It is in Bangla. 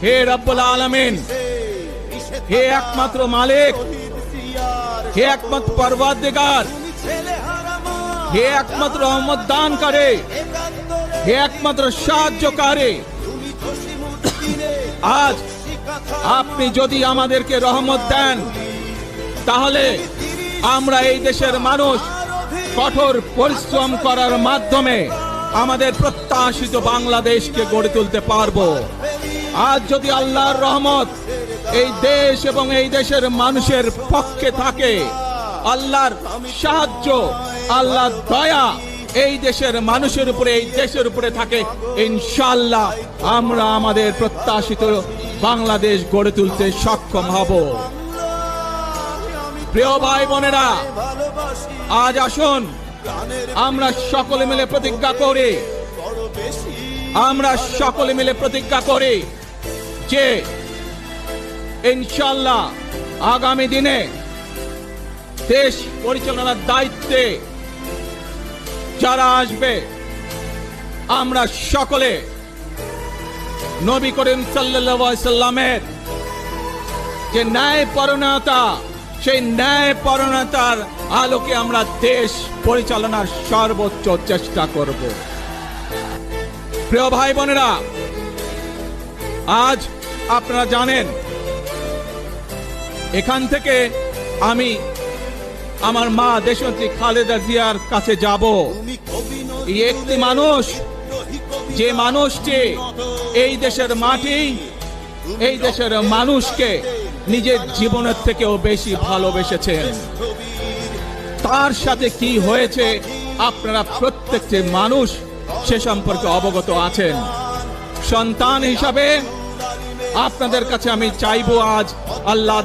হে রব্বুল আলামিন, হে একমাত্র মালিক, হে একমাত্র পরওয়ারদিগার, হে একমাত্র রহমত দানকারী, হে একমাত্র সাহায্যকারী, আজ আপনি যদি আমাদেরকে রহমত দেন, তাহলে আমরা এই দেশের মানুষ কঠোর পরিশ্রম করার মাধ্যমে আমাদের প্রত্যাশিত বাংলাদেশকে গড়ে তুলতে পারবো। আজ যদি আল্লাহর রহমত এই দেশ এবং এই দেশের মানুষের পক্ষে থাকে, আল্লাহর সাহায্য, আল্লাহর দয়া এই দেশের মানুষের উপরে, এই দেশের উপরে থাকে, ইনশাআল্লাহ আমরা আমাদের প্রত্যাশিত বাংলাদেশ গড়ে তুলতে সক্ষম হব। প্রিয় ভাই বোনেরা, আজ আসুন আমরা সকলে মিলে প্রতিজ্ঞা করি, আমরা সকলে মিলে প্রতিজ্ঞা করি যে ইনশাআল্লাহ আগামী দিনে দেশ পরিচালনার দায়িত্বে যারা আসবে, আমরা সকলে নবী করিম সাল্লাল্লাহু আলাইহি সাল্লামের যে ন্যায়পরায়ণতা, সেই ন্যায়পরায়ণতার আলোকে আমরা দেশ পরিচালনার সর্বোচ্চ চেষ্টা করব। প্রিয় ভাই বোনেরা, আজ আপনারা জানেন এখান থেকে আমি আমার মা দেশনেত্রী খালেদা জিয়ার কাছে যাব। এই একটি মানুষ, যে মানুষটি এই দেশের মাটি, এই দেশের মানুষকে নিজের জীবনের থেকেও বেশি ভালোবেসেছেন। তার সাথে কি হয়েছে আপনারা প্রত্যেকটি মানুষ সে সম্পর্কে অবগত আছেন। সন্তান হিসাবে আপনাদের কাছে আমি চাইবো আজ আল্লাহ